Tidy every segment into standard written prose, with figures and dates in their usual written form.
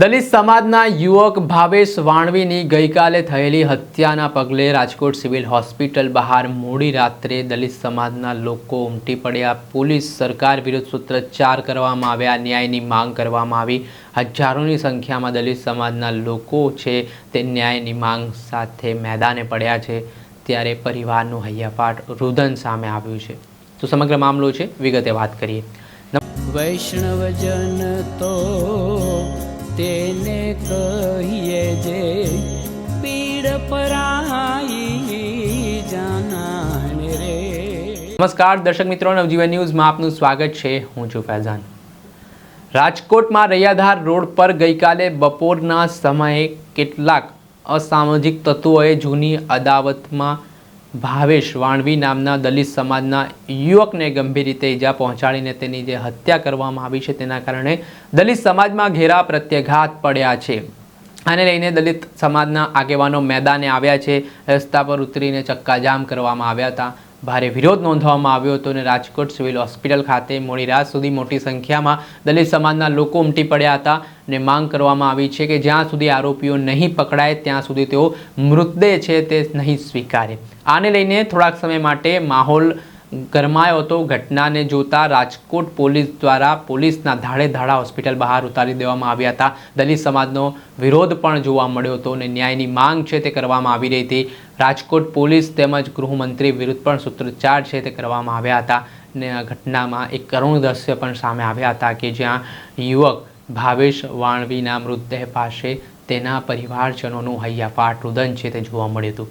દલિત સમાજના યુવક ભાવેશ વાણવીની ગઈકાલે થયેલી હત્યાના પગલે રાજકોટ સિવિલ હોસ્પિટલ બહાર મોડી રાત્રે દલિત સમાજના લોકો ઉમટી પડ્યા। પોલીસ સરકાર વિરુદ્ધ સૂત્રોચ્ચાર કરવામાં આવ્યા, ન્યાયની માંગ કરવામાં આવી। હજારોની સંખ્યામાં દલિત સમાજના લોકો છે તે ન્યાયની માંગ સાથે મેદાને પડ્યા છે। ત્યારે પરિવારનું હૈયાપાટ રુદન સામે આવ્યું છે। તો સમગ્ર મામલો છે, વિગતે વાત કરીએ। વૈષ્ણવજન તો તેને કહીએ જે પીડ પરાઈ જાનાને રે। નમસ્કાર દર્શક મિત્રો, નવજીવન ન્યૂઝમાં આપનું સ્વાગત છે। હું છું ફૈઝાન। રાજકોટમાં રૈયાધાર રોડ પર ગઈકાલે બપોરના સમયે કેટલાક અસામાજિક તત્વોએ જૂની અદાવતમાં ભાવેશ વાણવી નામના દલિત સમાજના યુવકને ગંભીર રીતે ઈજા પહોંચાડીને તેની જે હત્યા કરવામાં આવી છે, તેના કારણે દલિત સમાજમાં ઘેરા પ્રત્યાઘાત પડ્યા છે। આને લઈને દલિત સમાજના આગેવાનો મેદાને આવ્યા છે। રસ્તા પર ઉતરીને ચક્કાજામ કરવામાં આવ્યા હતા। ભારે વિરોધ નોંધવામાં આવ્યો હતો અને રાજકોટ સિવિલ હોસ્પિટલ ખાતે મોડી રાત સુધી મોટી સંખ્યામાં દલિત સમાજના લોકો ઉમટી પડ્યા હતા અને માંગ કરવામાં આવી છે કે જ્યાં સુધી આરોપીઓ નહીં પકડાય ત્યાં સુધી તેઓ મૃતદેહ છે તે નહીં સ્વીકારે। આને લઈને થોડાક સમય માટે માહોલ ગરમાયો હતો। ઘટનાને જોતા રાજકોટ પોલીસ દ્વારા પોલીસના ધાડે ધાડા હોસ્પિટલ બહાર ઉતારી દેવામાં આવ્યા હતા। દલિત સમાજનો વિરોધ પણ જોવા મળ્યો હતો અને ન્યાયની માંગ છે તે કરવામાં આવી રહી હતી। રાજકોટ પોલીસ તેમજ ગૃહમંત્રી વિરુદ્ધ પણ સૂત્રોચ્ચાર છે તે કરવામાં આવ્યા હતા અને આ ઘટનામાં એક કરુણ દ્રશ્ય પણ સામે આવ્યા હતા કે જ્યાં યુવક ભાવેશ વાણવીના મૃતદેહ પાસે તેના પરિવારજનોનું હૈયાપાટ રુદન છે તે જોવા મળ્યું હતું।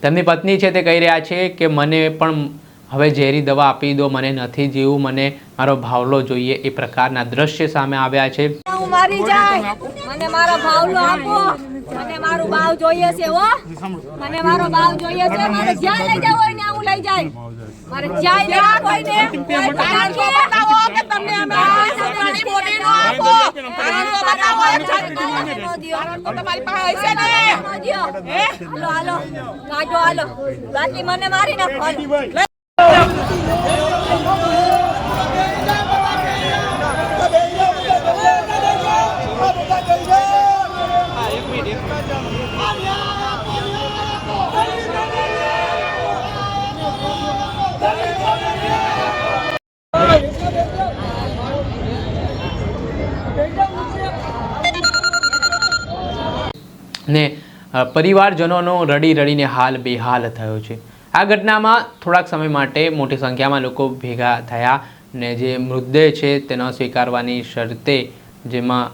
તેમની પત્ની છે તે કહી રહ્યા છે કે મને પણ હવે ઝેરી દવા આપી દો, મને નથી જીવવું, મને મારો ભાવલો જોઈએ। એ પ્રકારના દ્રશ્ય સામે આવ્યા છે। હું મારી જાય, મને મારો ભાવલો આપો, મને મારું બાવ જોઈએ છે હો, મને મારો બાવ જોઈએ છે। મારે જ્યાં લઈ જાવ હોય ને હું લઈ જાય, મારે જ્યાં લેવા હોય ને કારણો બતાવો કે તમને અમે આપણી બોડીનો આપો, કારણો બતાવો। કારણ તો તમારી પાસે હશે ને, હે હાલો હાલો કાઢો હાલો, બાકી મને મારી નાખો। ને પરિવારજનોનો રડી રડીને હાલ બેહાલ થયો છે। આ ઘટનામાં થોડાક સમય માટે મોટી સંખ્યામાં લોકો ભેગા થયા ને જે મૃતદેહ છે તે ન સ્વીકારવાની શરતે જેમાં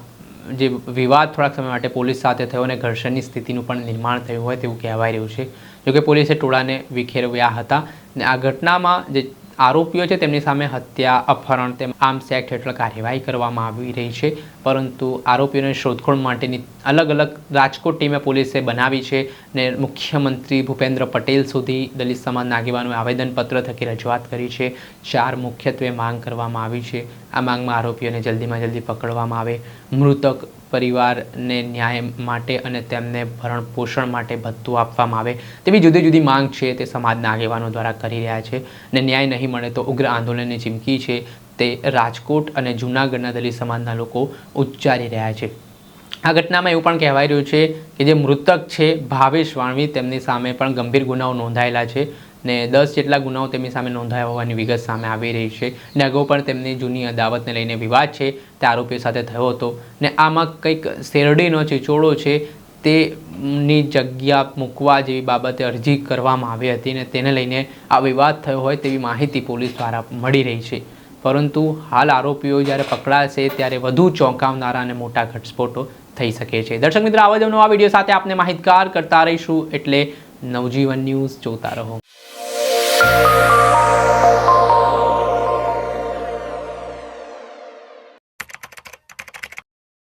જે વિવાદ થોડાક સમય માટે પોલીસ સાથે થયો અને ઘર્ષણની સ્થિતિનું પણ નિર્માણ થયું હોય તેવું કહેવાય રહ્યું છે। જોકે પોલીસે ટોળાને વિખેરવ્યા હતા ને આ ઘટનામાં જે આરોપીઓ છે તેમની સામે હત્યા, અપહરણ તેમ આર્મ્સ એક્ટ હેઠળ કાર્યવાહી કરવામાં આવી રહી છે। પરંતુ આરોપીઓને શોધખોળ માટેની અલગ અલગ રાજકોટ ટીમે પોલીસે બનાવી છે ને મુખ્યમંત્રી ભૂપેન્દ્ર પટેલ સુધી દલિત સમાજના આગેવાનોએ આવેદનપત્ર થકી રજૂઆત કરી છે। 4 મુખ્યત્વે માંગ કરવામાં આવી છે। આ માંગમાં આરોપીઓને જલ્દીમાં જલ્દી પકડવામાં આવે, મૃતક પરિવારને ન્યાય માટે અને તેમને ભરણ પોષણ માટે ભથ્થું આપવામાં આવે તેવી જુદી જુદી માંગ છે તે સમાજના આગેવાનો દ્વારા કરી રહ્યા છે ને ન્યાય નહીં મળે તો ઉગ્ર આંદોલનની ચીમકી છે તે રાજકોટ અને જૂનાગઢના દલિત સમાજના લોકો ઉચ્ચારી રહ્યા છે। આ ઘટનામાં એવું પણ કહેવાય રહ્યું છે કે જે મૃતક છે ભાવેશ વાણવી તેમની સામે પણ ગંભીર ગુનાઓ નોંધાયેલા છે ને 10 જેટલા ગુનાઓ તેમની સામે નોંધાયા હોવાની વિગત સામે આવી રહી છે ને અગાઉ પણ તેમની જૂની અદાવતને લઈને વિવાદ છે તે આરોપીઓ સાથે થયો હતો ને આમાં કંઈક શેરડીનો ચીચોડો છે તેની જગ્યા મૂકવા જેવી બાબતે અરજી કરવામાં આવી હતી ને તેને લઈને આ વિવાદ થયો હોય તેવી માહિતી પોલીસ દ્વારા મળી રહી છે। પરંતુ હાલ આરોપીઓ જ્યારે પકડાશે ત્યારે વધુ ચોંકાવનારા અને મોટા ઘટસ્ફોટો થઈ શકે છે। દર્શક મિત્રો, આવા જ નવા વિડીયો સાથે આપને માહિતગાર કરતા રહીશું, એટલે નવજીવન ન્યૂઝ જોતા રહો।